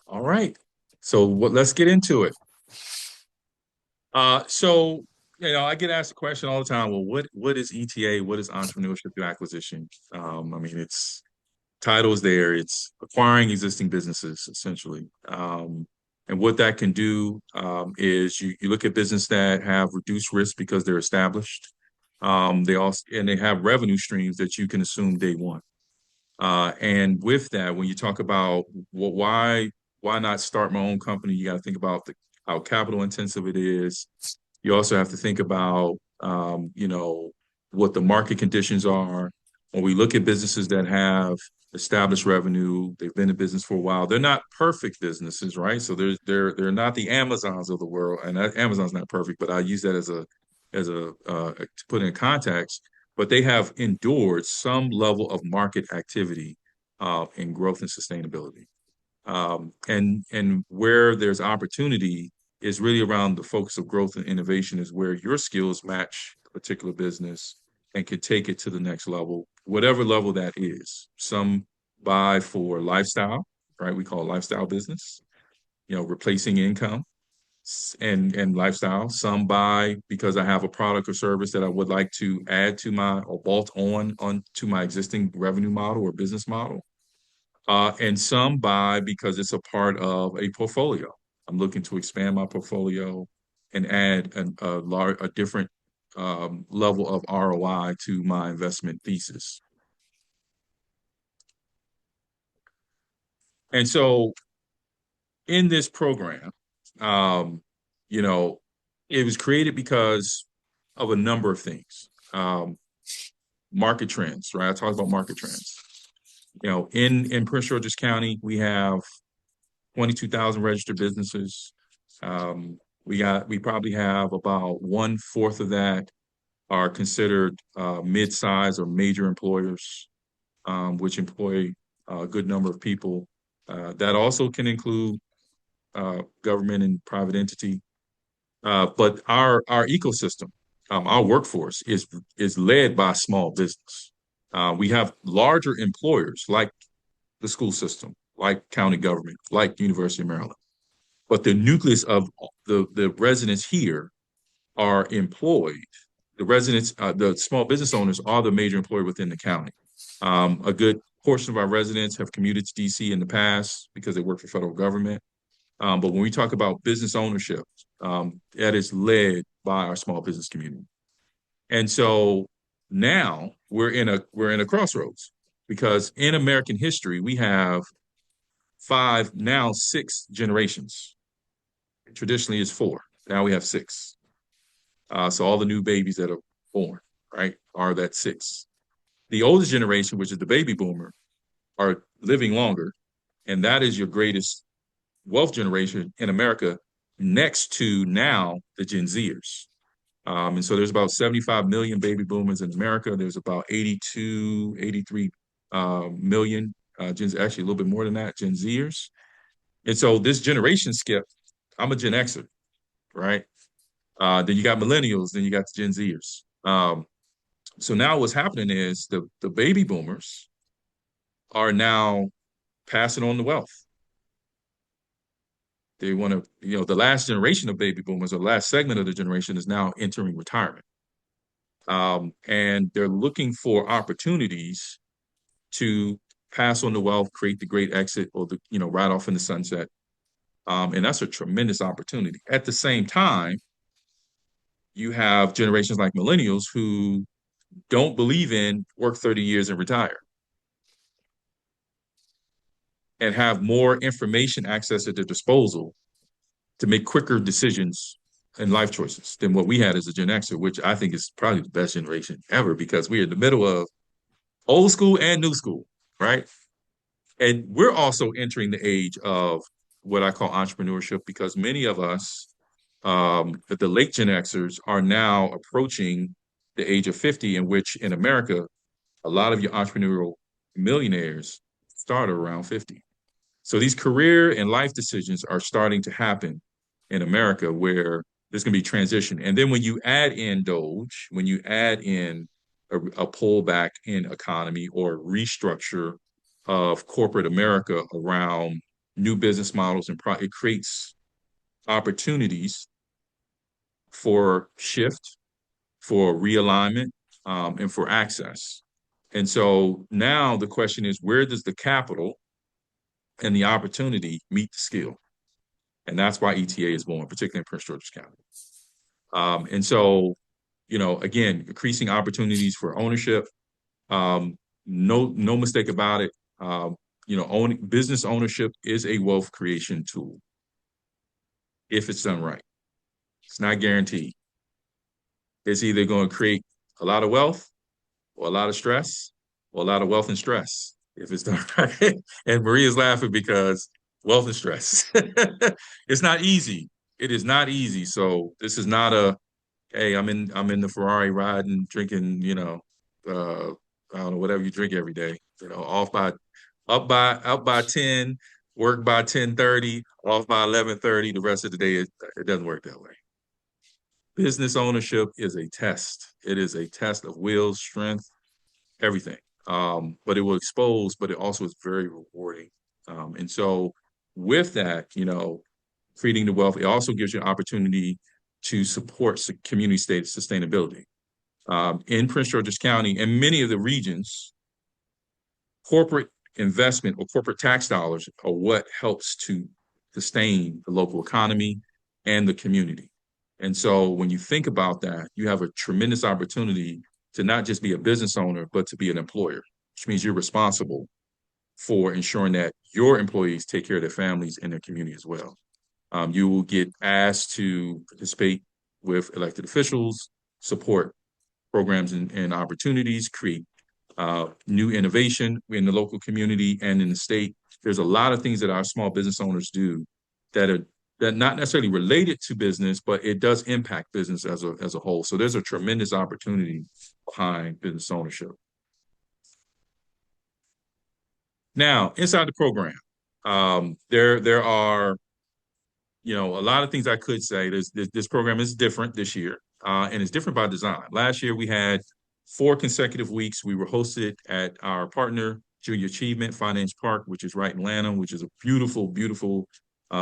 All right. So let's get into it. So I get asked the question all the time. Well, what is ETA? What is entrepreneurship through acquisition? I mean, it's titles there. It's acquiring existing businesses essentially. And what that can do is you look at business that have reduced risk because they're established. They have revenue streams that you can assume day one. And with that, when you talk about why not start my own company, you got to think about how capital intensive it is. You also have to think about what the market conditions are. When we look at businesses that have established revenue, they've been in business for a while. They're not perfect businesses, right? So they're not the Amazons of the world, and Amazon's not perfect, but I use that as a to put in context, but they have endured some level of market activity in growth and sustainability. And where there's opportunity is really around the focus of growth and innovation is where your skills match a particular business and can take it to the next level, whatever level that is. Some buy for lifestyle, right? We call it lifestyle business, replacing income and lifestyle. Some buy because I have a product or service that I would like to add to my or bolt on to my existing revenue model or business model. And some buy because it's a part of a portfolio. I'm looking to expand my portfolio and add a different level of ROI to my investment thesis. And so in this program, um, you know, it was created because of a number of things. Market trends, right? I talked about market trends. In Prince George's County, we have 22,000 registered businesses. We probably have about one-fourth of that are considered mid-size or major employers, which employ a good number of people. That also can include government and private entity. But our ecosystem, our workforce is led by small business. We have larger employers like the school system, like county government, like University of Maryland. But the nucleus of the residents here are employed. The residents, the small business owners are the major employer within the county. A good portion of our residents have commuted to DC in the past because they work for federal government. But when we talk about business ownership, that is led by our small business community. And so now we're in a crossroads because in American history we have five, now six generations. Traditionally, it's four. Now we have six. So all the new babies that are born, right, are that six. The oldest generation, which is the baby boomer, are living longer, and that is your greatest wealth generation in America, next to now the Gen Zers. And so there's about 75 million baby boomers in America. There's about 82, 83 million actually a little bit more than that, Gen Zers. And so this generation skip, I'm a Gen Xer, right? Then you got millennials, then you got the Gen Zers. So now what's happening is the baby boomers are now passing on the wealth. They want to, the last generation of baby boomers or the last segment of the generation is now entering retirement. And they're looking for opportunities to pass on the wealth, create the great exit or ride off in the sunset. And that's a tremendous opportunity. At the same time, you have generations like millennials who don't believe in work 30 years and retire and have more information access at their disposal to make quicker decisions and life choices than what we had as a Gen Xer, which I think is probably the best generation ever because we're in the middle of old school and new school, right? And we're also entering the age of what I call entrepreneurship because many of us, the late Gen Xers, are now approaching the age of 50, in which in America, a lot of your entrepreneurial millionaires start around 50. So these career and life decisions are starting to happen in America where there's going to be transition. And then when you add in Doge, when you add in a pullback in economy or restructure of corporate America around new business models, and it creates opportunities for shift, for realignment, and for access. And so now the question is, where does the capital and the opportunity meet the skill? And that's why ETA is born, particularly in Prince George's County. And so, again, increasing opportunities for ownership. No mistake about it. Business ownership is a wealth creation tool if it's done right. It's not guaranteed. It's either going to create a lot of wealth or a lot of stress or a lot of wealth and stress if it's done right. And Maria's laughing because wealth and stress. It's not easy. It is not easy. So this is not hey, I'm in the Ferrari riding, drinking, I don't know, whatever you drink every day, up by 10, work by 10:30, off by 11:30. The rest of the day, it doesn't work that way. Business ownership is a test. It is a test of will, strength, everything. But it will expose, but it also is very rewarding. And so with that, creating the wealth, it also gives you an opportunity to support community state sustainability. In Prince George's County and many of the regions, corporate investment or corporate tax dollars are what helps to sustain the local economy and the community. And so when you think about that, you have a tremendous opportunity to not just be a business owner, but to be an employer, which means you're responsible for ensuring that your employees take care of their families and their community as well. You will get asked to participate with elected officials, support programs and opportunities, create new innovation in the local community and in the state. There's a lot of things that our small business owners do that are not necessarily related to business, but it does impact business as a whole. So there's a tremendous opportunity behind business ownership. Now, inside the program, there are a lot of things I could say. This program is different this year, and it's different by design. Last year, we had 4 consecutive weeks. We were hosted at our partner, Junior Achievement Finance Park, which is right in Lanham, which is a beautiful, beautiful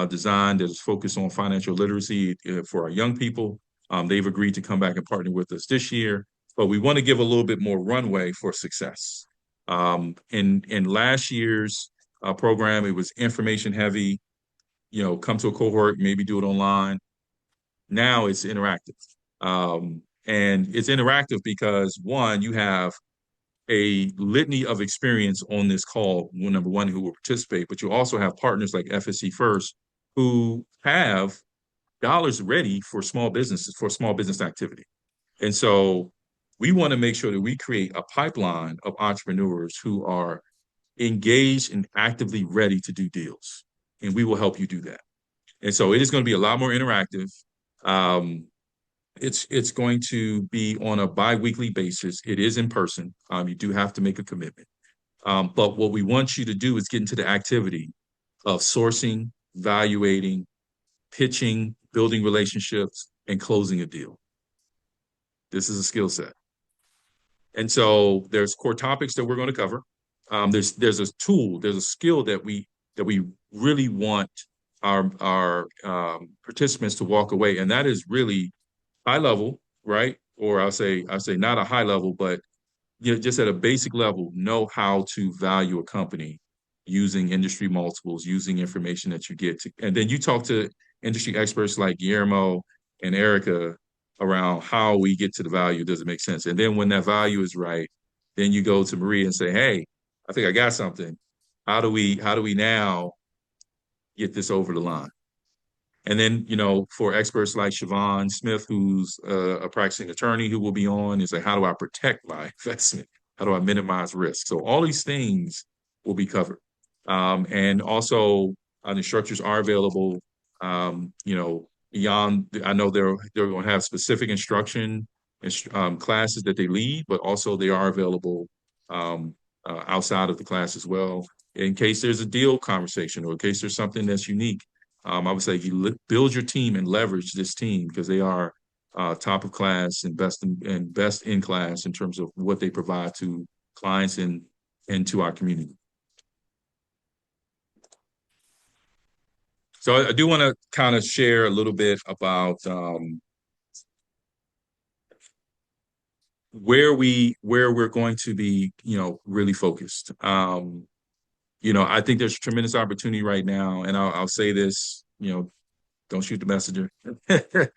design that is focused on financial literacy for our young people. They've agreed to come back and partner with us this year, but we want to give a little bit more runway for success. In last year's program, it was information heavy. Come to a cohort, maybe do it online. Now it's interactive. And it's interactive because, one, you have a litany of experience on this call, number one, who will participate, but you also have partners like FSC First who have dollars ready for small businesses, for small business activity. And so we want to make sure that we create a pipeline of entrepreneurs who are engaged and actively ready to do deals. And we will help you do that. And so it is going to be a lot more interactive. It's going to be on a bi-weekly basis. It is in person. You do have to make a commitment. But what we want you to do is get into the activity of sourcing, evaluating, pitching, building relationships, and closing a deal. This is a skill set. And so there's core topics that we're going to cover. There's a tool, there's a skill that we really want our participants to walk away, and that is really high level, right? Or I'll say not a high level, but just at a basic level, know how to value a company using industry multiples, using information that you get to, and then you talk to industry experts like Guillermo and Erica around how we get to the value. Does it make sense? And then when that value is right, then you go to Maria and say, hey, I think I got something. How do we now get this over the line? And then, for experts like Siobhan Smith, who's a practicing attorney who will be on, is like, how do I protect my investment? How do I minimize risk? So all these things will be covered. And also, the instructors are available, beyond, I know they're going to have specific instruction and classes that they lead, but also they are available outside of the class as well, in case there's a deal conversation or in case there's something that's unique. I would say you build your team and leverage this team because they are top of class and best in class in terms of what they provide to clients and to our community. So I do want to kind of share a little bit about where we're going to be, really focused. I think there's tremendous opportunity right now, and I'll say this, don't shoot the messenger. But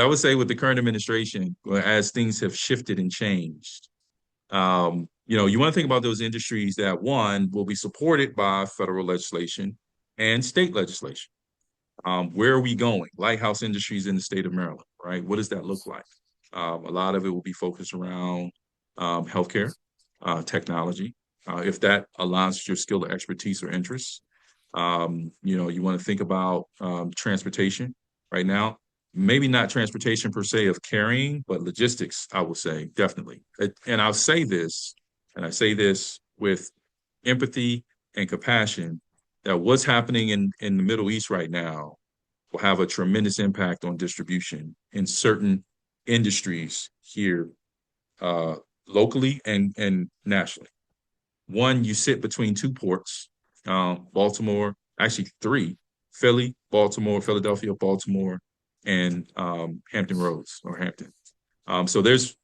I would say with the current administration, as things have shifted and changed, you want to think about those industries that, one, will be supported by federal legislation and state legislation. Where are we going? Lighthouse industries in the state of Maryland, right? What does that look like? A lot of it will be focused around healthcare, technology, if that aligns with your skill or expertise or interests. You want to think about transportation right now. Maybe not transportation per se of carrying, but logistics, I will say, definitely. And I'll say this, and I say this with empathy and compassion, that what's happening in the Middle East right now will have a tremendous impact on distribution in certain industries here, locally and nationally. One, you sit between two ports, Baltimore, actually three, Philly, Baltimore, Philadelphia, Baltimore, and Hampton Roads or Hampton. So there's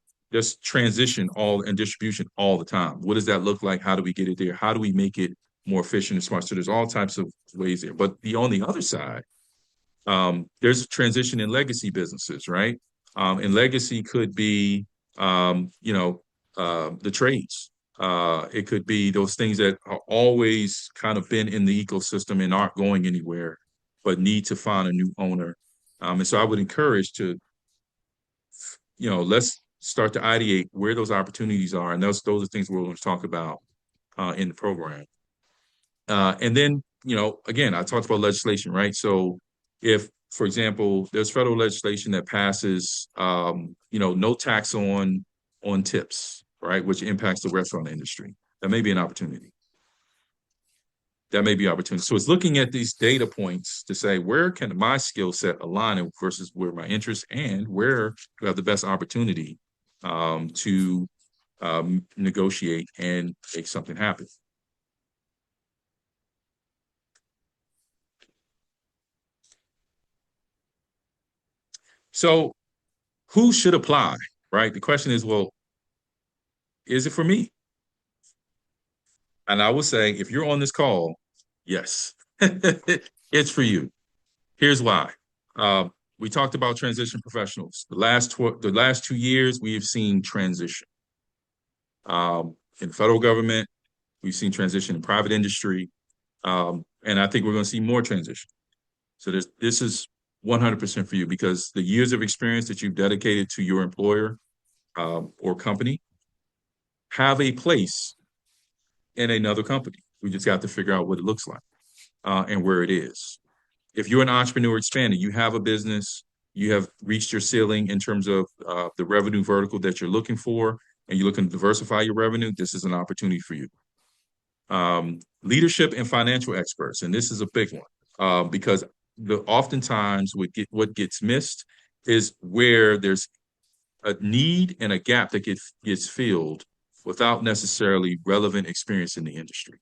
transition all and distribution all the time. What does that look like? How do we get it there? How do we make it more efficient and smart? So there's all types of ways there. But on the other side, there's a transition in legacy businesses, right? And legacy could be, the trades. It could be those things that are always kind of been in the ecosystem and aren't going anywhere, but need to find a new owner. And so I would encourage to, let's start to ideate where those opportunities are. And those are things we're going to talk about in the program. And then, again, I talked about legislation, right? So if, for example, there's federal legislation that passes, no tax on tips, right, which impacts the restaurant industry, that may be an opportunity. That may be opportunity. So it's looking at these data points to say, where can my skill set align versus where my interests, and where do I have the best opportunity to negotiate and make something happen. So who should apply, right? The question is, well, is it for me? And I will say, if you're on this call, yes, it's for you. Here's why. We talked about transition professionals. The last 2 years, we have seen transition. In the federal government, we've seen transition in private industry, and I think we're going to see more transition. So this is 100% for you, because the years of experience that you've dedicated to your employer or company have a place in another company. We just got to figure out what it looks like and where it is. If you're an entrepreneur expanding, you have a business, you have reached your ceiling in terms of the revenue vertical that you're looking for, and you're looking to diversify your revenue, this is an opportunity for you. Leadership and financial experts, and this is a big one, because oftentimes what gets missed is where there's a need and a gap that gets filled without necessarily relevant experience in the industry.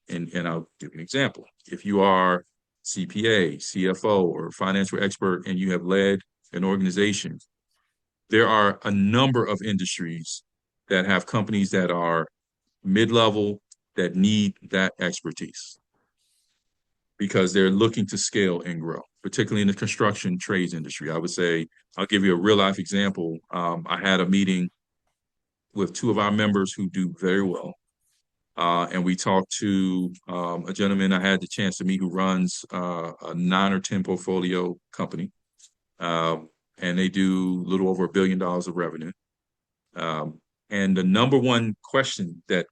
And I'll give you an example. If you are CPA, CFO, or financial expert, and you have led an organization, there are a number of industries that have companies that are mid-level that need that expertise because they're looking to scale and grow, particularly in the construction trades industry. I would say, I'll give you a real life example. I had a meeting with two of our members who do very well. And we talked to a gentleman I had the chance to meet who runs a 9 or 10 portfolio company. And they do a little over $1 billion of revenue. And the number one question that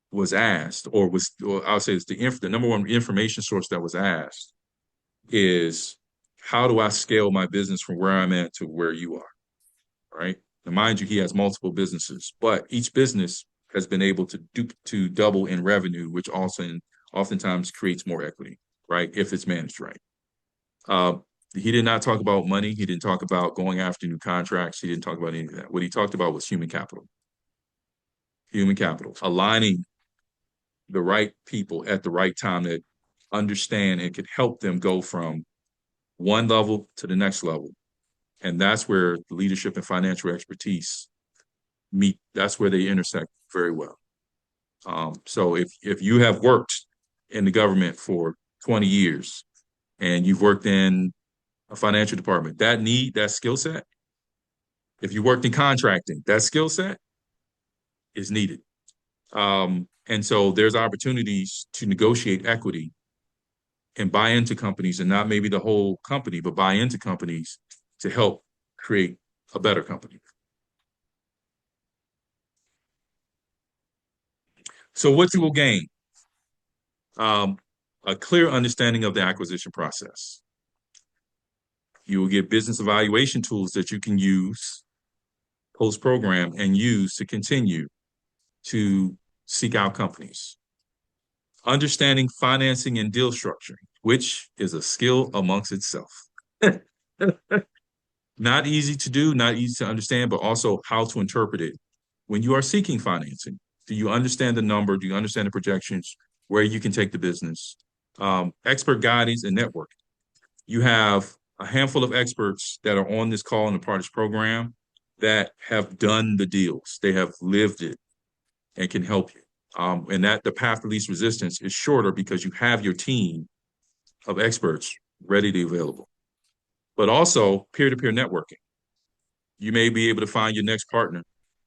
was asked, or I'll say it's the number one information source that was asked is, how do I scale my business from where I'm at to where you are, right? Now, mind you, he has multiple businesses, but each business has been able to double in revenue, which also oftentimes creates more equity, right? If it's managed right. He did not talk about money. He didn't talk about going after new contracts. He didn't talk about any of that. What he talked about was human capital. Human capital, aligning the right people at the right time that understand and can help them go from one level to the next level. And that's where leadership and financial expertise meet. That's where they intersect very well. So if you have worked in the government for 20 years and you've worked in a financial department, that skill set, if you worked in contracting, that skill set is needed. And so there's opportunities to negotiate equity and buy into companies, and not maybe the whole company, but buy into companies to help create a better company. So what you will gain, um, a clear understanding of the acquisition process. You will get business evaluation tools that you can use post-program and use to continue to seek out companies. Understanding financing and deal structuring, which is a skill amongst itself. Not easy to do, not easy to understand, but also how to interpret it. When you are seeking financing, do you understand the number? Do you understand the projections? Where you can take the business? Expert guidance and network. You have a handful of experts that are on this call and a part of this program that have done the deals. They have lived it and can help you. And that the path of least resistance is shorter because you have your team of experts ready to be available. But also peer-to-peer networking. You may be able to find your next partner,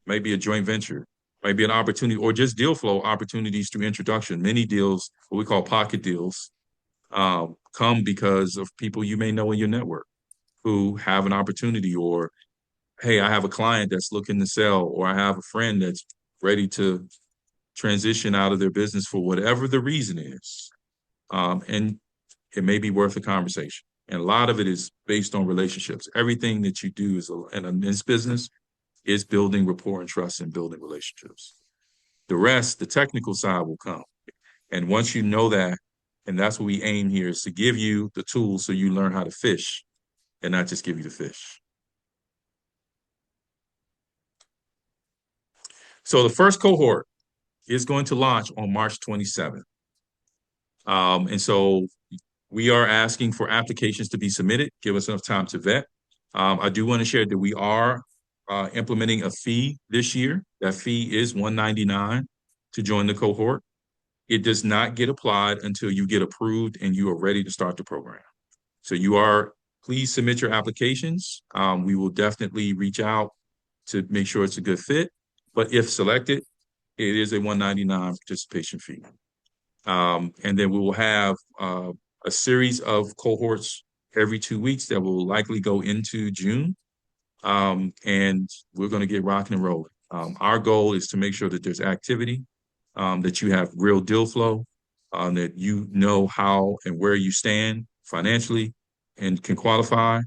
maybe a joint venture, might be an opportunity, or just deal flow opportunities through introduction. Many deals, what we call pocket deals, come because of people you may know in your network who have an opportunity, or hey, I have a client that's looking to sell, or I have a friend that's ready to transition out of their business for whatever the reason is. And it may be worth a conversation. And a lot of it is based on relationships. Everything that you do is in this business is building rapport and trust and building relationships. The rest, the technical side will come. And once you know that, and that's what we aim here, is to give you the tools so you learn how to fish and not just give you the fish. So the first cohort is going to launch on March 27th. And so we are asking for applications to be submitted. Give us enough time to vet. I do want to share that we are implementing a fee this year. That fee is $199 to join the cohort. It does not get applied until you get approved and you are ready to start the program. So please submit your applications. We will definitely reach out to make sure it's a good fit. But if selected, it is a $199 participation fee. And then we will have a series of cohorts every 2 weeks that will likely go into June. And we're going to get rocking and rolling. Our goal is to make sure that there's activity, that you have real deal flow, that you know how and where you stand financially and can qualify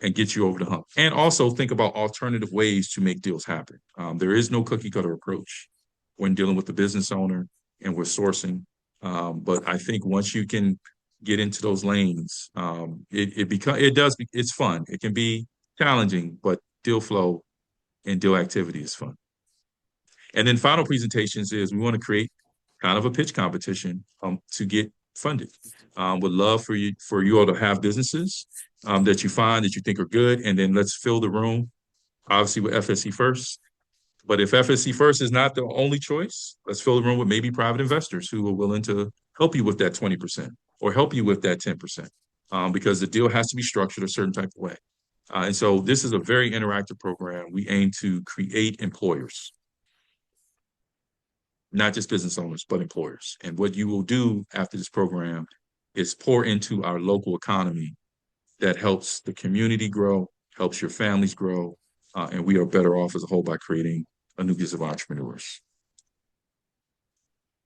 and get you over the hump. And also think about alternative ways to make deals happen. There is no cookie cutter approach when dealing with the business owner and with sourcing. But I think once you can get into those lanes, it's fun. It can be challenging, but deal flow and deal activity is fun. And then final presentations is we want to create kind of a pitch competition to get funded. Would love for you all to have businesses that you find that you think are good, and then let's fill the room, obviously with FSC first. But if FSC first is not the only choice, let's fill the room with maybe private investors who are willing to help you with that 20% or help you with that 10%, because the deal has to be structured a certain type of way. And so this is a very interactive program. We aim to create employers, not just business owners, but employers. And what you will do after this program is pour into our local economy that helps the community grow, helps your families grow, and we are better off as a whole by creating a nucleus of entrepreneurs.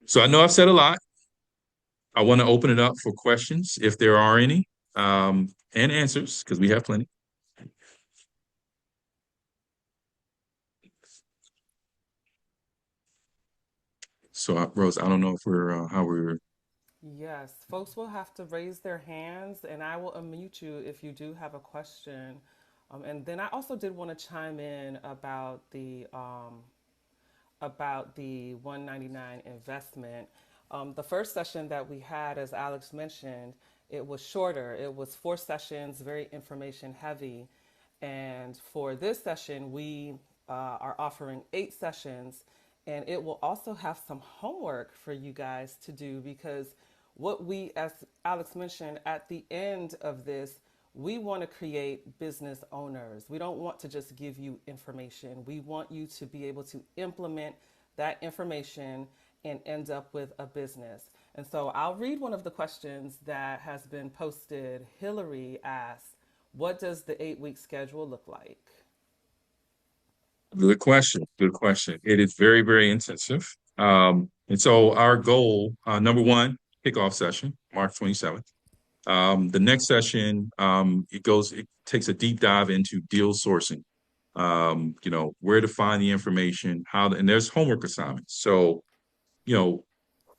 So I know I've said a lot. I want to open it up for questions if there are any, and answers, because we have plenty. So Rose, I don't know if how we're. Yes, folks will have to raise their hands and I will unmute you if you do have a question. And then I also did want to chime in about the 199 investment. The first session that we had, as Alex mentioned, it was shorter. It was 4 sessions, very information heavy. And for this session, we are offering 8 sessions, and it will also have some homework for you guys to do because what we, as Alex mentioned, at the end of this, we want to create business owners. We don't want to just give you information. We want you to be able to implement that information and end up with a business. And so I'll read one of the questions that has been posted. Hillary asks, what does the 8-week schedule look like? Good question. Good question. It is very, very intensive. And so our goal, number one, kickoff session, March 27th. The next session, it takes a deep dive into deal sourcing. Where to find the information, and there's homework assignments. So, you know,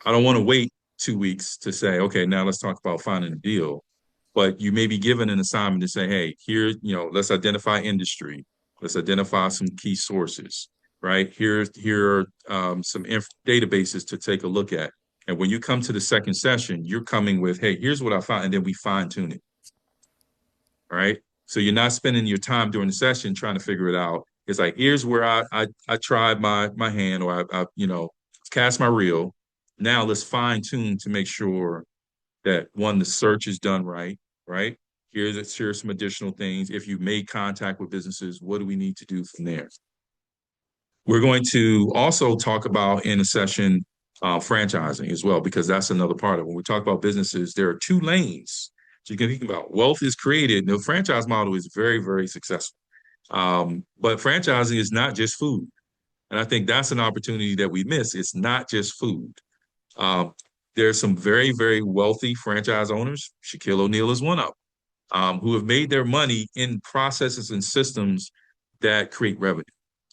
I don't want to wait 2 weeks to say, okay, now let's talk about finding a deal. But you may be given an assignment to say, hey, here, let's identify industry. Let's identify some key sources, right? Here are some databases to take a look at. And when you come to the second session, you're coming with, hey, here's what I found, and then we fine tune it, right? So you're not spending your time during the session trying to figure it out. It's like, here's where I tried my hand, or I cast my reel. Now let's fine tune to make sure that one, the search is done right, right? Here's some additional things. If you've made contact with businesses, what do we need to do from there? We're going to also talk about in a session franchising as well, because that's another part of it. When we talk about businesses, there are 2 lanes. So you can think about wealth is created. The franchise model is very, very successful. But franchising is not just food. And I think that's an opportunity that we miss. It's not just food. Um, there's some very, very wealthy franchise owners. Shaquille O'Neal is one of them, who have made their money in processes and systems that create revenue.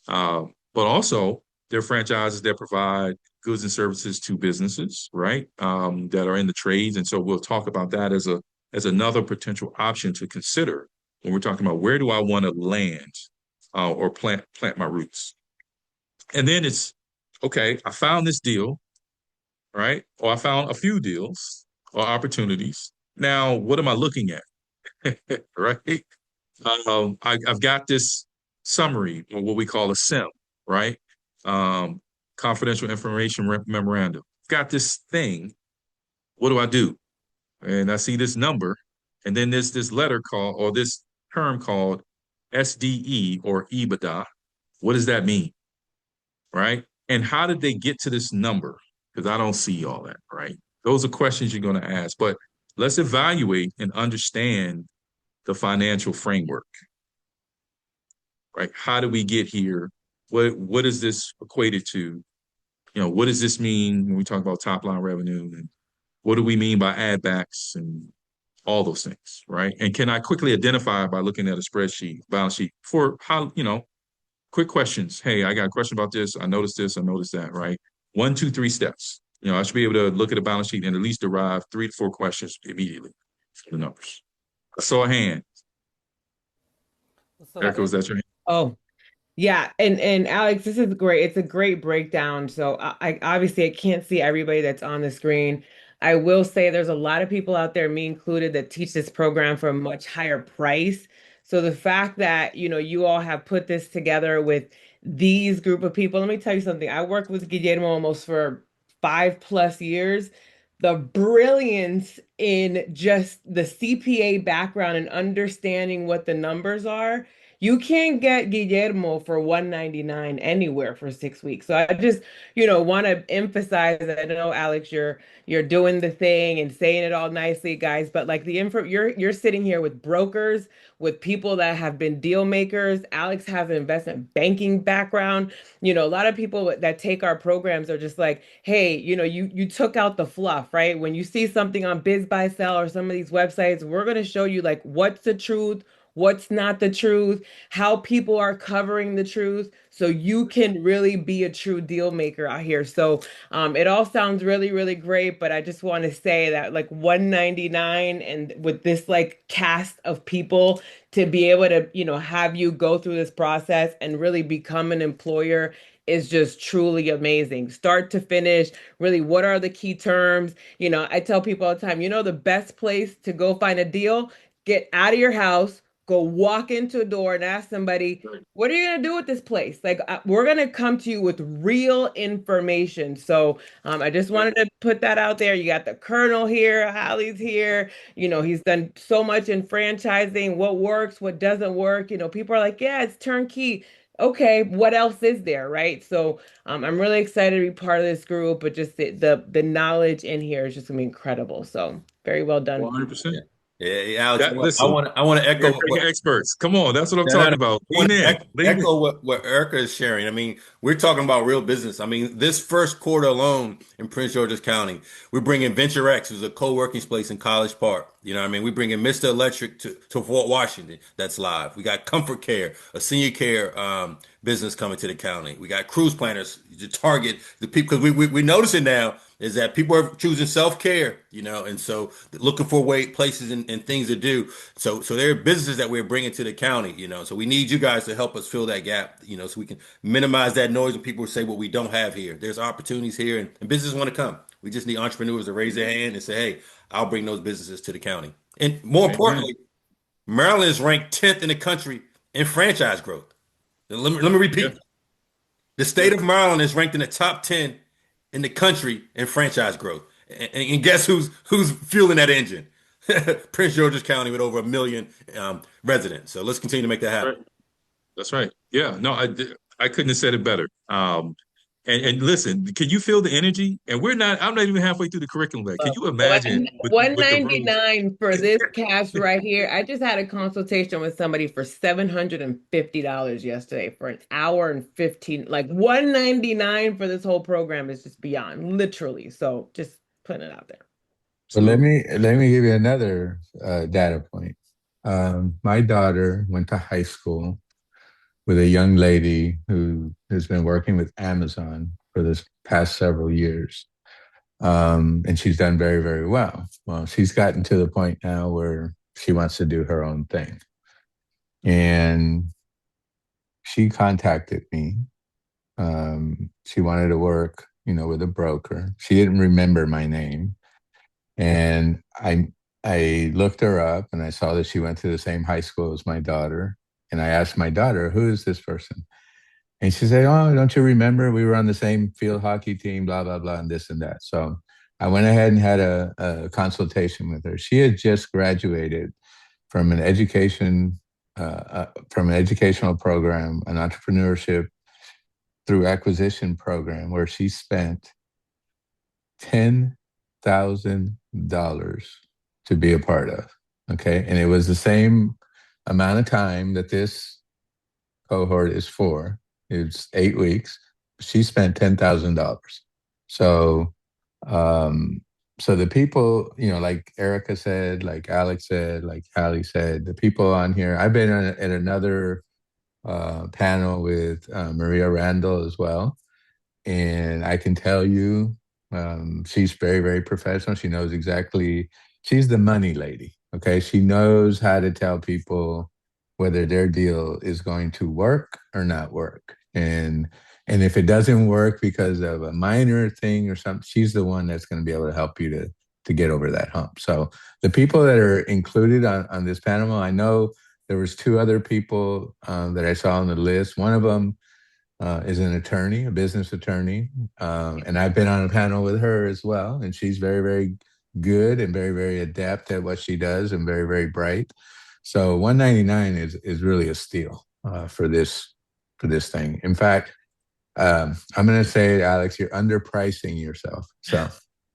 But also, they're franchises that provide goods and services to businesses, right? That are in the trades. And so we'll talk about that as another potential option to consider when we're talking about where do I want to land or plant my roots. And then it's okay, I found this deal, right? Or I found a few deals or opportunities. Now, what am I looking at? Right? I've got this summary, or what we call a SIM, right? Um, Confidential Information Memorandum. Got this thing. What do I do? And I see this number, and then there's this letter called, or this term called SDE or EBITDA. What does that mean? Right? And how did they get to this number? Because I don't see all that, right? Those are questions you're going to ask. But let's evaluate and understand the financial framework, right? How do we get here? What is this equated to? What does this mean when we talk about top line revenue? And what do we mean by add backs and all those things, right? And can I quickly identify by looking at a spreadsheet, balance sheet for how, quick questions. Hey, I got a question about this. I noticed this. I noticed that, right? 1, 2, 3 steps. I should be able to look at a balance sheet and at least derive 3 to 4 questions immediately for the numbers. I saw a hand. So Erica, was it, that your hand? Oh, yeah, and Alex, this is great. It's a great breakdown. So I obviously I can't see everybody that's on the screen. I will say there's a lot of people out there, me included, that teach this program for a much higher price. So the fact that, you all have put this together with these group of people, let me tell you something. I worked with Guillermo almost for 5+ years. The brilliance in just the CPA background and understanding what the numbers are. You can't get Guillermo for 199 anywhere for 6 weeks. So I just, want to emphasize that. I know, Alex, you're doing the thing and saying it all nicely, guys, but like the info, you're sitting here with brokers, with people that have been deal makers. Alex has an investment banking background. A lot of people that take our programs are just like, hey, you took out the fluff, right? When you see something on Biz Buy Sell or some of these websites, we're going to show you like what's the truth, what's not the truth, how people are covering the truth, so you can really be a true deal maker out here. So it all sounds really, really great, but I just want to say that like 199 and with this like cast of people to be able to, have you go through this process and really become an employer is just truly amazing. Start to finish, really, what are the key terms? I tell people all the time, the best place to go find a deal, get out of your house, go walk into a door and ask somebody, what are you going to do with this place? Like, we're going to come to you with real information. So I just wanted to put that out there. You got the Colonel here, Holly's here. He's done so much in franchising, what works, what doesn't work. People are like, yeah, it's turnkey. Okay, what else is there, right? So I'm really excited to be part of this group, but just the knowledge in here is just gonna be incredible. So very well done. 100%. Yeah, Alex, Listen, I want to echo we're experts. Come on, that's what I'm no, no, talking no. about. I Lean want in, to lean in. echo what Erica is sharing. I mean, we're talking about real business. I mean, this first quarter alone in Prince George's County, we're bringing Venture X, who's a co-working space in College Park. You know what I mean? We're bringing Mr. Electric to Fort Washington. That's live. We got Comfort Care, a senior care business coming to the county. We got cruise planners to target the people because we noticing now is that people are choosing self-care, and so looking for places and things to do. So there are businesses that we're bringing to the county, so we need you guys to help us fill that gap, so we can minimize that noise when people say what we don't have here. There's opportunities here and businesses want to come. We just need entrepreneurs to raise their hand and say, hey, I'll bring those businesses to the county. And more Amen. importantly, Maryland is ranked 10th in the country in franchise growth. Let me repeat. Yeah. The state of Maryland is ranked in the top 10 in the country in franchise growth. And guess who's fueling that engine? Prince George's County with over 1 million residents. So let's continue to make that happen. Right. That's right. Yeah. No, I couldn't have said it better. And listen, can you feel the energy? And I'm not even halfway through the curriculum yet. Can you imagine with the rooms? 199 for this cash right here. I just had a consultation with somebody for $750 yesterday for an hour and 15, like 199 for this whole program is just beyond, literally. So just putting it out there. So let me give you another data point. My daughter went to high school with a young lady who has been working with Amazon for this past several years. And she's done very, very well. Well, she's gotten to the point now where she wants to do her own thing. And she contacted me. She wanted to work, with a broker. She didn't remember my name. And I looked her up and I saw that she went to the same high school as my daughter. And I asked my daughter, who is this person? And she said, oh, don't you remember? We were on the same field hockey team, blah, blah, blah, and this and that. So I went ahead and had a consultation with her. She had just graduated from an educational program, an Entrepreneurship Through Acquisition program, where she spent $10,000 to be a part of. Okay. And it was the same amount of time that this cohort is for. It's 8 weeks. She spent $10,000. So, so the people, like Erica said, like Alex said, like Hallie said, the people on here, I've been at another panel with Maria Randall as well. And I can tell you, she's very, very professional. She knows she's the money lady. Okay. She knows how to tell people whether their deal is going to work or not work. And if it doesn't work because of a minor thing or something, she's the one that's going to be able to help you to get over that hump. So the people that are included on this panel, I know there was 2 other people that I saw on the list. One of them is an attorney, a business attorney. And I've been on a panel with her as well. And she's very, very good and very, very adept at what she does and very, very bright. So 199 is really a steal for this thing. In fact, I'm going to say, Alex, you're underpricing yourself. So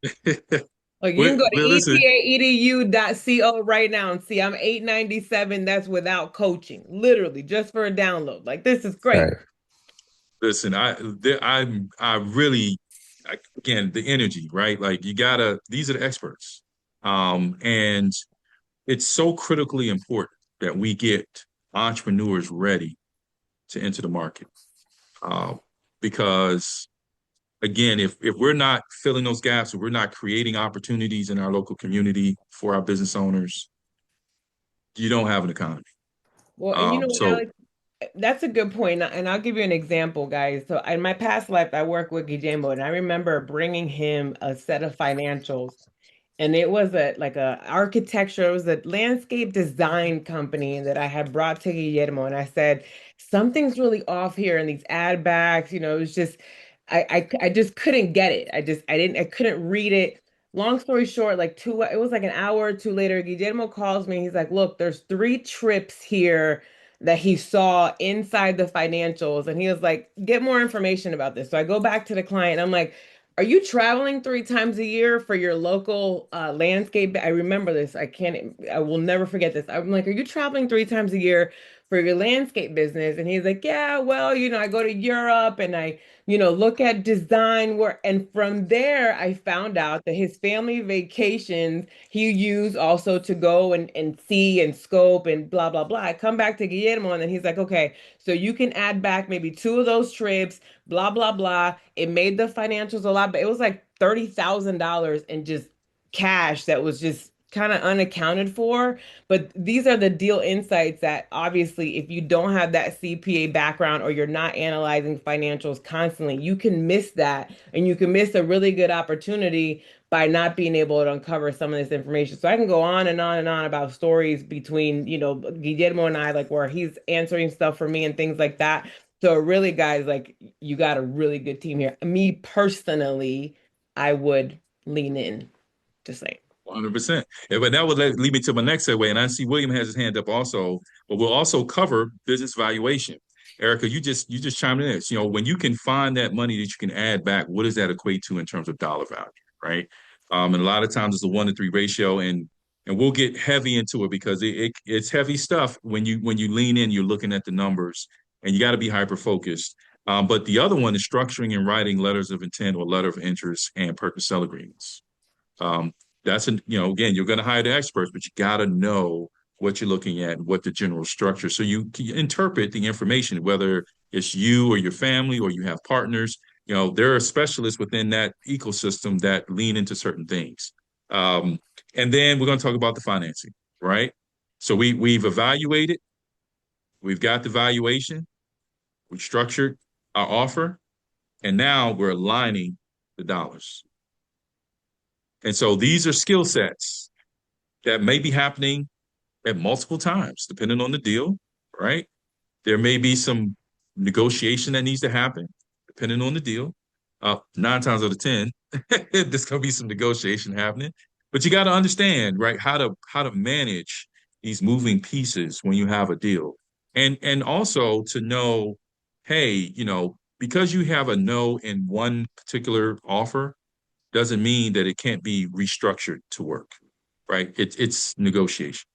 Look, you can go to etaedu.co right now and see I'm $897. That's without coaching, literally just for a download. Like, this is great. right. Listen, I really, again, the energy, right? Like these are the experts. And it's so critically important that we get entrepreneurs ready to enter the market. Because again, if we're not filling those gaps, if we're not creating opportunities in our local community for our business owners, you don't have an economy. Well, and So Alex, That's a good point, and I'll give you an example, guys. So in my past life, I worked with Guillermo, and I remember bringing him a set of financials, and it was a architecture, it was a landscape design company that I had brought to Guillermo, and I said, something's really off here in these ad backs. It was just I just couldn't get it. I couldn't read it. Long story short, it was like an hour or two later, Guillermo calls me. He's like, look, there's three trips here that he saw inside the financials. And he was like, get more information about this. So I go back to the client. I'm like, are you traveling 3 times a year for your local landscape? I remember this. I will never forget this. I'm like, are you traveling 3 times a year for your landscape business? And he's like, yeah, well, I go to Europe and I look at design work. And from there, I found out that his family vacations he used also to go and see and scope and blah, blah, blah. I come back to Guillermo and then he's like, okay, so you can add back maybe 2 of those trips, blah, blah, blah. It made the financials a lot, but it was like $30,000 in just cash that was just kind of unaccounted for. But these are the deal insights that obviously, if you don't have that CPA background or you're not analyzing financials constantly, you can miss that and you can miss a really good opportunity by not being able to uncover some of this information. So I can go on and on and on about stories between, Guillermo and I, like where he's answering stuff for me and things like that. So really, guys, like you got a really good team here. Me personally, I would lean in, just saying. 100%. But that would lead me to my next segue. And I see William has his hand up also, but we'll also cover business valuation. Erica, you just chimed in this. When you can find that money that you can add back, what does that equate to in terms of dollar value, right? And a lot of times it's a 1-to-3 ratio, and we'll get heavy into it because it's heavy stuff. When you lean in, you're looking at the numbers, and you got to be hyper focused. But the other one is structuring and writing letters of intent or letter of interest and purchase sale agreements. Um, again, you're going to hire the experts, but you got to know what you're looking at and what the general structure. So you can interpret the information, whether it's you or your family or you have partners. There are specialists within that ecosystem that lean into certain things. Um, and then we're going to talk about the financing, right? So we've evaluated, we've got the valuation, we've structured our offer, and now we're aligning the dollars. And so these are skill sets that may be happening at multiple times, depending on the deal, right? There may be some negotiation that needs to happen, depending on the deal. 9 times out of 10, there's going to be some negotiation happening. But you got to understand, right, how to manage these moving pieces when you have a deal, and also to know, hey, because you have a no in one particular offer, doesn't mean that it can't be restructured to work, right? It's negotiation.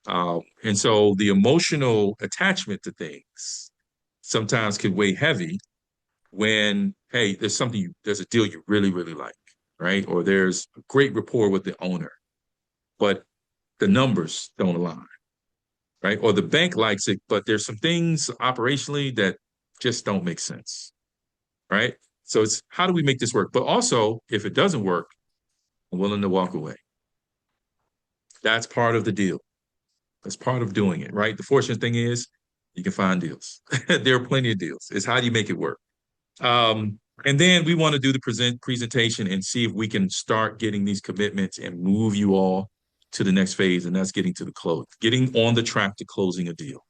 And so the emotional attachment to things sometimes can weigh heavy when, hey, there's a deal you really, really like, right? Or there's a great rapport with the owner, but the numbers don't align, right? Or the bank likes it, but there's some things operationally that just don't make sense, right? So it's how do we make this work? But also, if it doesn't work, I'm willing to walk away. That's part of the deal. That's part of doing it, right? The fortunate thing is you can find deals. There are plenty of deals. It's how do you make it work? And then we want to do the presentation and see if we can start getting these commitments and move you all to the next phase, and that's getting to the close, getting on the track to closing a deal.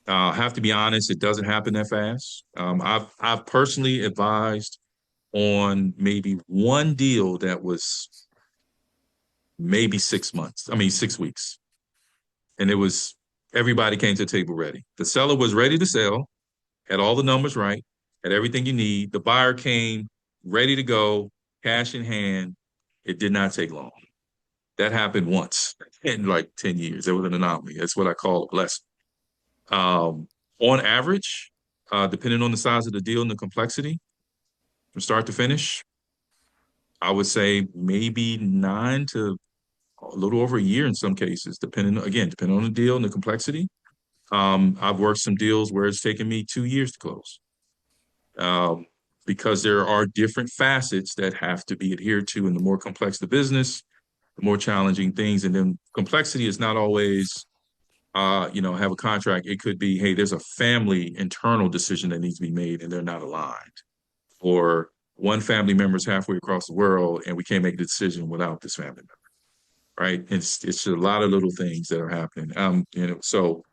I have to be honest, it doesn't happen that fast. I've personally advised on maybe one deal that was maybe 6 months. I mean, 6 weeks. And it was everybody came to the table ready. The seller was ready to sell, had all the numbers right, had everything you need. The buyer came ready to go, cash in hand. It did not take long. That happened once in like 10 years. It was an anomaly. That's what I call a blessing. On average, depending on the size of the deal and the complexity, from start to finish, I would say maybe 9 to a little over a year in some cases, depending on the deal and the complexity. I've worked some deals where it's taken me 2 years to close, because there are different facets that have to be adhered to. And the more complex the business, the more challenging things. And then complexity is not always have a contract. It could be, hey, there's a family internal decision that needs to be made and they're not aligned. Or one family member is halfway across the world and we can't make the decision without this family member, right? It's a lot of little things that are happening. So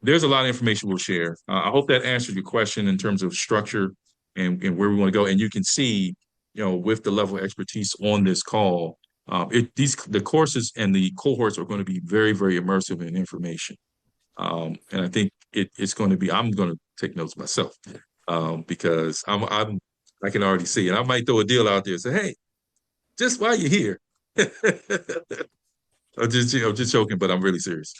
there's a lot of information we'll share. I hope that answered your question in terms of structure and where we want to go. And you can see, with the level of expertise on this call, the courses and the cohorts are going to be very, very immersive in information. And I think it's going to be. I'm going to take notes myself because I can already see it. I might throw a deal out there and say, hey, just while you're here. I'm just joking, but I'm really serious.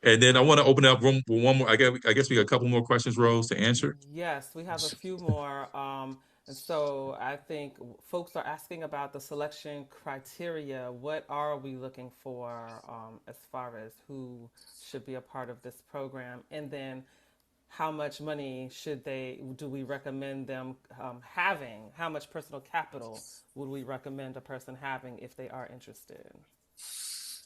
And then I want to open up room for one more. I guess we got a couple more questions, Rose, to answer. Yes, we have a few more. And so I think folks are asking about the selection criteria. What are we looking for as far as who should be a part of this program? And then how much money do we recommend them having? How much personal capital would we recommend a person having if they are interested?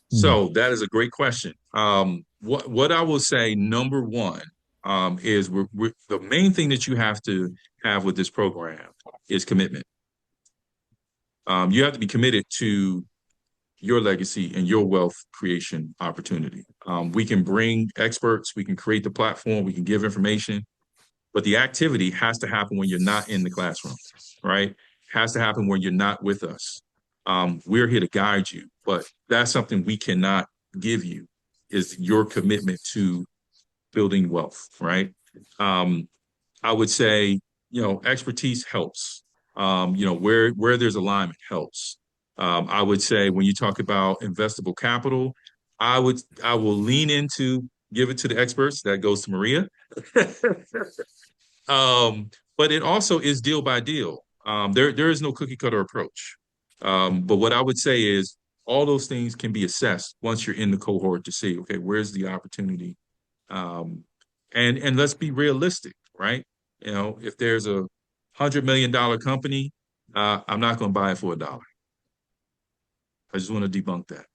So that is a great question. What I will say, number one, is the main thing that you have to have with this program is commitment. You have to be committed to your legacy and your wealth creation opportunity. We can bring experts, we can create the platform, we can give information, but the activity has to happen when you're not in the classroom, right? Has to happen when you're not with us. We're here to guide you, but that's something we cannot give you is your commitment to building wealth, right? I would say, expertise helps. Where there's alignment helps. I would say when you talk about investable capital, I will lean into give it to the experts. That goes to Maria. But it also is deal by deal. There is no cookie cutter approach. But what I would say is all those things can be assessed once you're in the cohort to see, okay, where's the opportunity? And let's be realistic, right? If there's $100 million company, I'm not going to buy it for $1. I just want to debunk that.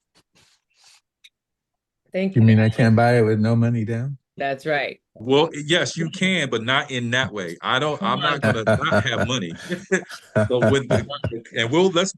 Thank You you. mean I can't buy it with no money down? That's right. Well, yes, you can, but not in that way. I'm not going to not have money. So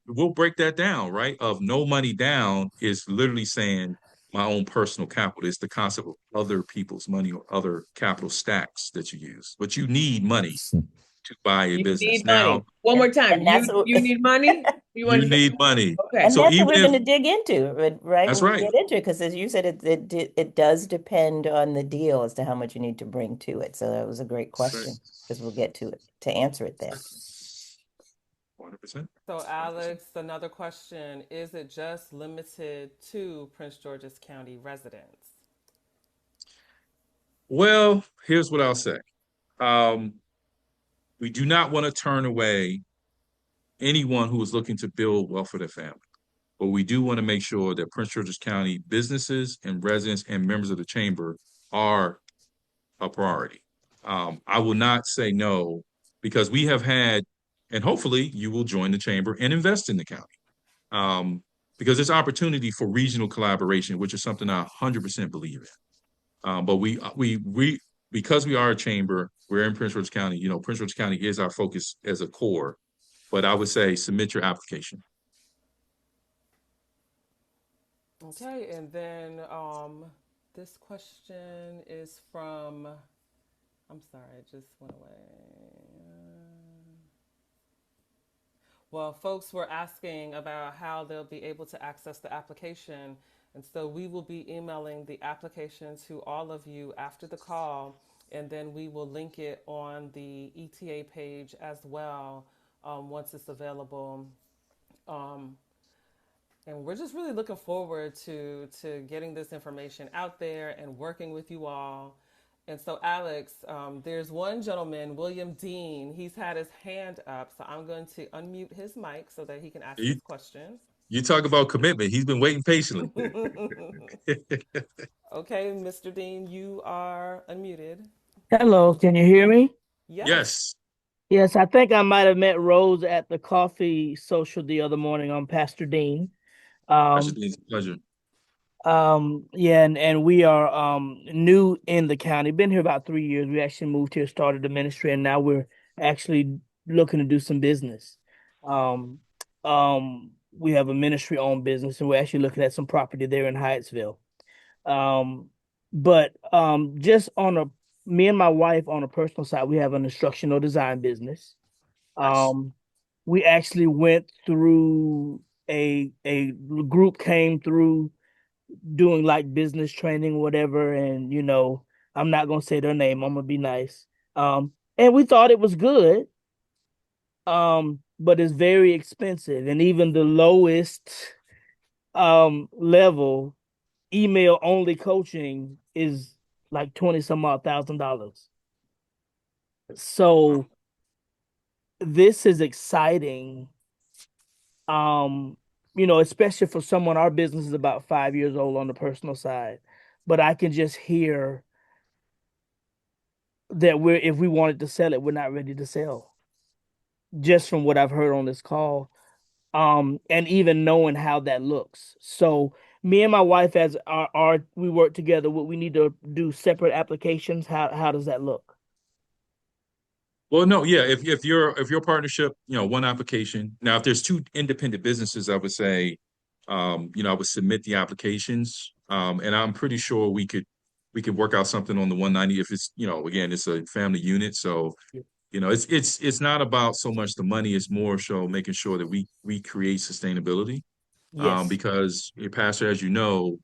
we'll break that down, right? Of no money down is literally saying my own personal capital. It's the concept of other people's money or other capital stacks that you use. But you need money to buy a You business. need money. Now, One more time. And that's You need money? you want to need money. Okay. and So that's what even we're if going to dig into, right? that's When we right. get into it, because as you said, it does depend on the deal as to how much you need to bring to it. So that was a great That's right. question because we'll get to it to answer it there. 100%. So, Alex, another question. Is it just limited to Prince George's County residents? Well, here's what I'll say. We do not want to turn away anyone who is looking to build wealth for their family. But we do want to make sure that Prince George's County businesses and residents and members of the chamber are a priority. I will not say no because we have had, and hopefully you will join the chamber and invest in the county. Because there's opportunity for regional collaboration, which is something I 100% believe in. But because we are a chamber, we're in Prince George's County. Prince George's County is our focus as a core. But I would say submit your application. Okay, and then this question is from, I'm sorry, it just went away. Well, folks were asking about how they'll be able to access the application. And so we will be emailing the application to all of you after the call, and then we will link it on the ETA page as well once it's available. And we're just really looking forward to getting this information out there and working with you all. And so, Alex, there's one gentleman, William Dean. He's had his hand up, so I'm going to unmute his mic so that he can ask his question. You talk about commitment. He's been waiting patiently. Okay, Mr. Dean, you are unmuted. Hello, can you hear me? Yes. Yes, I think I might have met Rose at the coffee social the other morning on Pastor Dean. It's a pleasure. Yeah, and we are new in the county. Been here about 3 years. We actually moved here, started the ministry, and now we're actually looking to do some business. Um, we have a ministry owned business, and we're actually looking at some property there in Hyattsville. Um, but just on a me and my wife on a personal side, we have an instructional design business. Nice. Um, we actually went through a group came through doing like business training, whatever, and I'm not gonna say their name. I'm gonna be nice. And we thought it was good, but it's very expensive, and even the lowest level email only coaching is like 20 some odd $1,000. Wow. So this is exciting. Um, especially for someone, our business is about 5 years old on the personal side, but I can just hear that if we wanted to sell it, we're not ready to sell. Just from what I've heard on this call, and even knowing how that looks. So me and my wife, as our we work together, what we need to do separate applications. How does that look? Well, no, yeah. If your partnership, one application. Now, if there's two independent businesses, I would say, I would submit the applications, and I'm pretty sure we could work out something on the 190 if it's, again, it's a family unit, so it's not about so much the money, it's more so making sure that we create sustainability, Yes, because Pastor, as you know,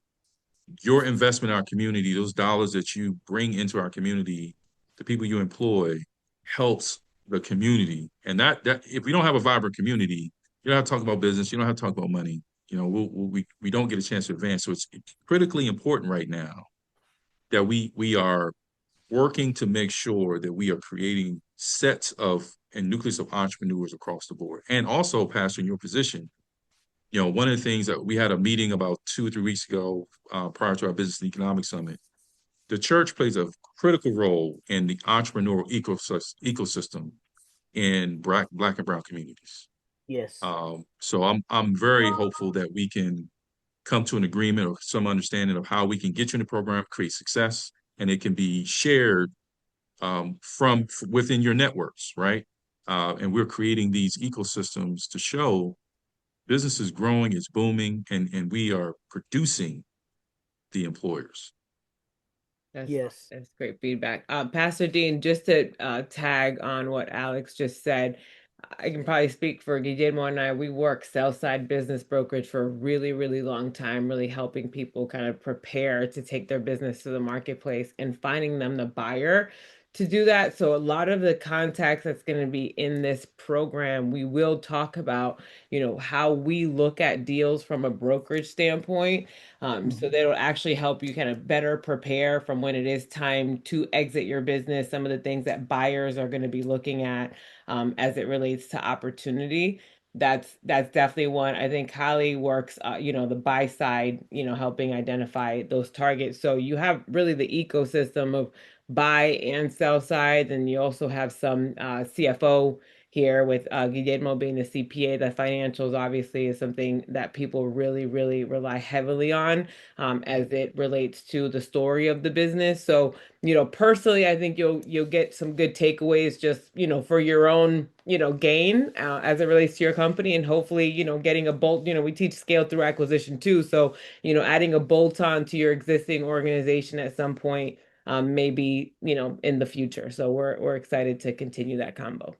your investment in our community, those dollars that you bring into our community, the people you employ, helps the community. And that if we don't have a vibrant community, you don't have to talk about business, you don't have to talk about money. We don't get a chance to advance. So it's critically important right now that we are working to make sure that we are creating sets of and nucleus of entrepreneurs across the board. And also, Pastor, in your position, one of the things that we had a meeting about 2 or 3 weeks ago, prior to our Business and Economic Summit. The church plays a critical role in the entrepreneurial ecosystem in Black and Brown communities. yes, So I'm very hopeful that we can come to an agreement or some understanding of how we can get you in the program, create success, and it can be shared, from within your networks, right? And we're creating these ecosystems to show business is growing, it's booming, and we are producing the employers. That's yes. that's great feedback. Pastor Dean, just to tag on what Alex just said, I can probably speak for Guillermo and I. We work sell side business brokerage for a really, really long time, really helping people kind of prepare to take their business to the marketplace and finding them the buyer to do that. So a lot of the context that's going to be in this program, we will talk about, how we look at deals from a brokerage standpoint. So that'll actually help you kind of better prepare from when it is time to exit your business, some of the things that buyers are going to be looking at, as it relates to opportunity. That's definitely one. I think Holly works, the buy side, helping identify those targets. So you have really the ecosystem of buy and sell side, and you also have some CFO here with Guillermo being the CPA. The financials obviously is something that people really, really rely heavily on, as it relates to the story of the business. So, personally, I think you'll get some good takeaways just, for your own, gain, as it relates to your company, and hopefully, getting a bolt. We teach scale through acquisition too. So, adding a bolt on to your existing organization at some point, maybe, in the future. So we're excited to continue that combo.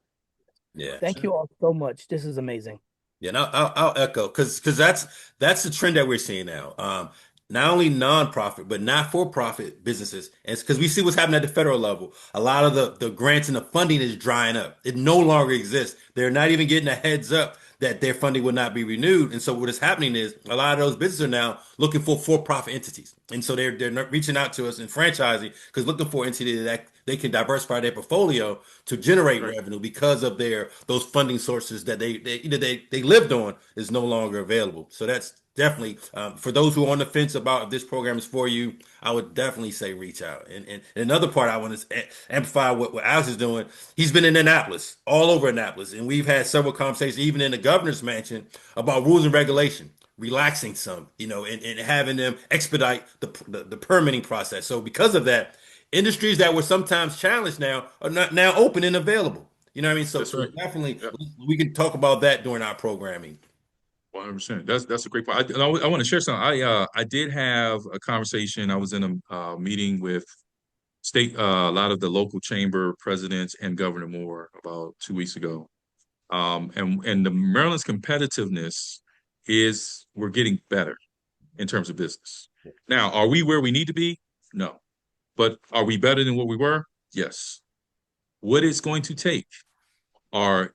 Yeah. Thank you all so much. This is amazing. Yeah, and I'll echo because that's the trend that we're seeing now. Not only nonprofit but not for profit businesses, and it's because we see what's happening at the federal level. A lot of the grants and the funding is drying up. It no longer exists. They're not even getting a heads up that their funding will not be renewed. And so what is happening is a lot of those businesses are now looking for profit entities, and so they're not reaching out to us and franchising because looking for entities that they can diversify their portfolio to generate Right. revenue because of those funding sources that they lived on is no longer available. So that's definitely, for those who are on the fence about if this program is for you, I would definitely say reach out. And another part I want to amplify what Alex is doing. He's been in Annapolis, all over Annapolis, and we've had several conversations, even in the governor's mansion, about rules and regulation. relaxing some, and having them expedite the permitting process. So because of that, industries that were sometimes challenged now are not now open and available. You know what I mean? So, That's so right. definitely Yep. we can talk about that during our programming. 100%. That's a great point. I want to share something. I did have a conversation. I was in a meeting with a lot of the local chamber presidents and Governor Moore about 2 weeks ago. And the Maryland's competitiveness is we're getting better in terms of business. Now, are we where we need to be? No. But are we better than what we were? Yes. What it's going to take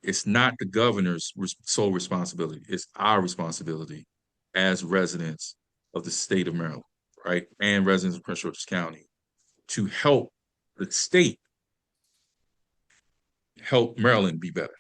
it's not the governor's sole responsibility. It's our responsibility as residents of the state of Maryland, right? And residents of Prince George's County to help the state help Maryland be better,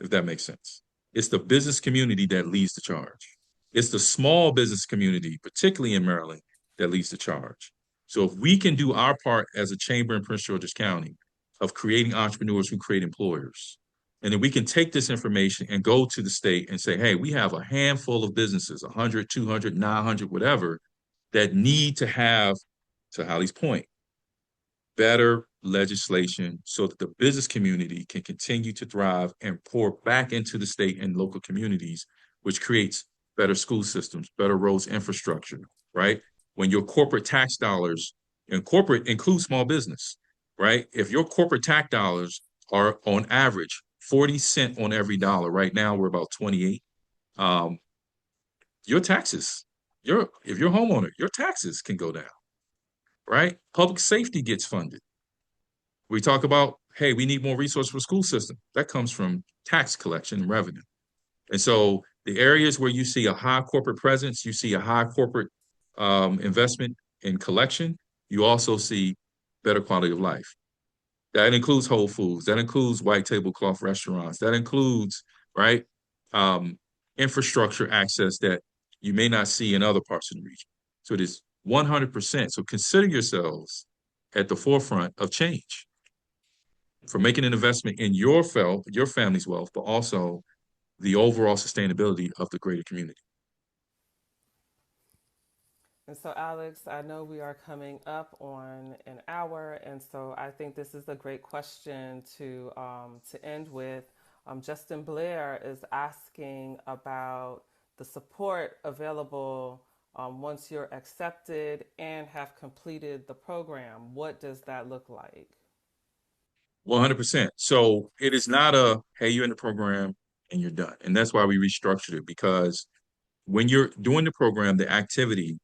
if that makes sense. It's the business community that leads the charge. It's the small business community, particularly in Maryland, that leads the charge. So if we can do our part as a chamber in Prince George's County of creating entrepreneurs who create employers, and then we can take this information and go to the state and say, hey, we have a handful of businesses, 100, 200, 900, whatever, that need to have, to Holly's point, better legislation so that the business community can continue to thrive and pour back into the state and local communities, which creates better school systems, better roads infrastructure, right? When your corporate tax dollars, and corporate includes small business, right? If your corporate tax dollars are on average 40 cents on every dollar, right now we're about 28, um, your taxes, if you're a homeowner, your taxes can go down, right? Public safety gets funded. We talk about, hey, we need more resources for school system. That comes from tax collection and revenue. And so the areas where you see a high corporate presence, you see a high corporate investment in collection, you also see better quality of life. That includes Whole Foods. That includes white tablecloth restaurants. That includes, right, um, infrastructure access that you may not see in other parts of the region. So it is 100%. So consider yourselves at the forefront of change for making an investment in your family's wealth, but also the overall sustainability of the greater community. And so, Alex, I know we are coming up on an hour, and so I think this is a great question to end with. Justin Blair is asking about the support available once you're accepted and have completed the program. What does that look like? 100%. So it is not a, hey, you're in the program and you're done. And that's why we restructured it, because when you're doing the program, the activity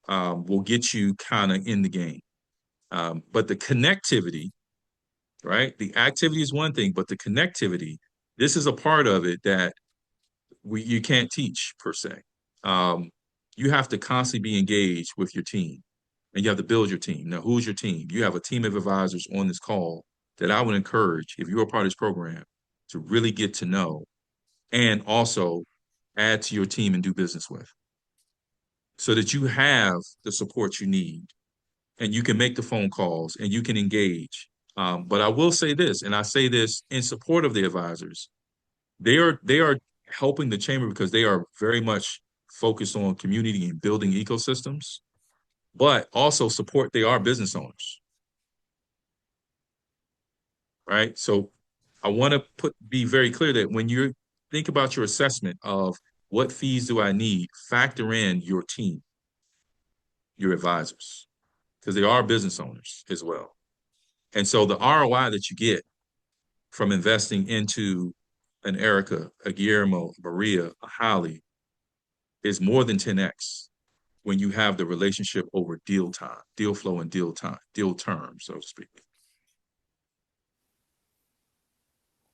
will get you kind of in the game. But the connectivity, right? The activity is one thing, but the connectivity, this is a part of it that you can't teach per se. Um, you have to constantly be engaged with your team, and you have to build your team. Now, who's your team? You have a team of advisors on this call that I would encourage, if you're a part of this program, to really get to know and also add to your team and do business with, so that you have the support you need and you can make the phone calls and you can engage. But I will say this, and I say this in support of the advisors. They are helping the chamber because they are very much focused on community and building ecosystems, but also support. They are business owners, right? So I want to be very clear that when you think about your assessment of what fees do I need, factor in your team, your advisors, because they are business owners as well. And so the ROI that you get from investing into an Erica, a Guillermo, a Maria, a Holly is more than 10x when you have the relationship over deal time, deal flow and deal time, deal terms, so to speak.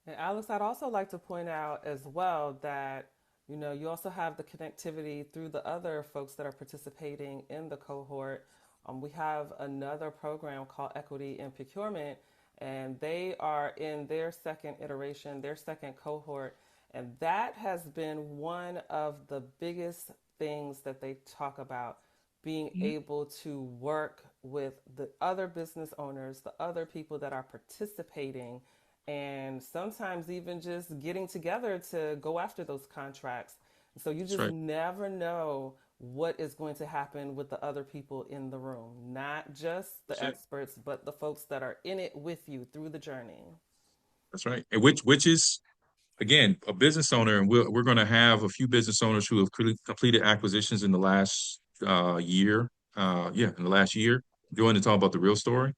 And Alex, I'd also like to point out as well that you also have the connectivity through the other folks that are participating in the cohort. We have another program called Equity in Procurement, and they are in their second iteration, their second cohort, and that has been one of the biggest things that they talk about, being able to work with the other business owners, the other people that are participating, and sometimes even just getting together to go after those contracts. So you That's just right. never know what is going to happen with the other people in the room, not just the That's it. experts, but the folks that are in it with you through the journey. That's right. And which is again a business owner, and we're going to have a few business owners who have completed acquisitions in the last year. Yeah, in the last year. Join to talk about the real story.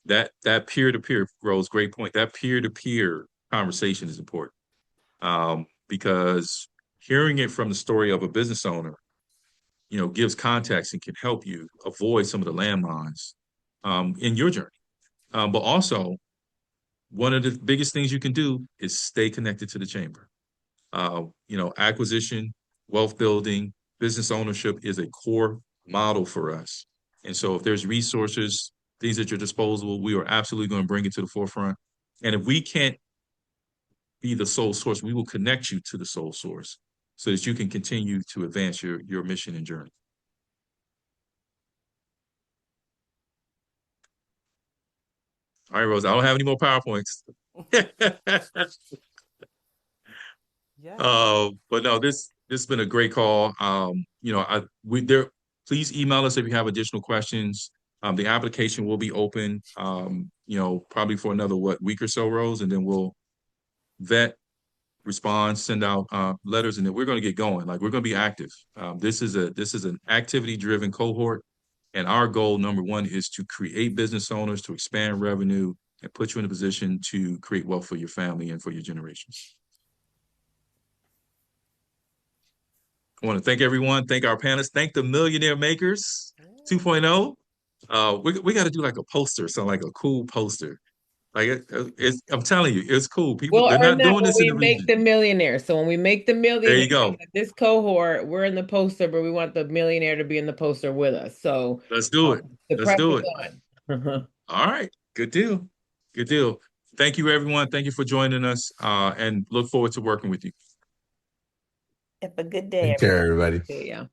That peer to peer, Rose, great point. That peer to peer conversation is important because hearing it from the story of a business owner, gives context and can help you avoid some of the landmines in your journey. But also, one of the biggest things you can do is stay connected to the chamber. Acquisition, wealth building, business ownership is a core model for us. And so if there's resources, things at your disposal, we are absolutely going to bring it to the forefront. And if we can't be the sole source, we will connect you to the sole source so that you can continue to advance your mission and journey. All right, Rose, I don't have any more PowerPoints. Yes. But no, this has been a great call. Please email us if you have additional questions. The application will be open, probably for another week or so, Rose, and then we'll vet, respond, send out letters, and then we're going to get going. Like we're going to be active. This is an activity driven cohort, and our goal number one is to create business owners, to expand revenue, and put you in a position to create wealth for your family and for your generations. I want to thank everyone, thank our panelists, thank the Millionaire Makers 2.0. We got to do like a poster, something like a cool poster. Like I'm telling you, it's cool. People, We'll they're earn not that doing when this in we the make region. the millionaire. So when we make the There millionaire, you go. this cohort, we're in the poster, but we want the millionaire to be in the poster with us. So Let's do it. the Let's do it. pressure's on. All right. Good deal. Good deal. Thank you, everyone. Thank you for joining us, and look forward to working with you. Have a good day, Take care, everyone. everybody. Yeah.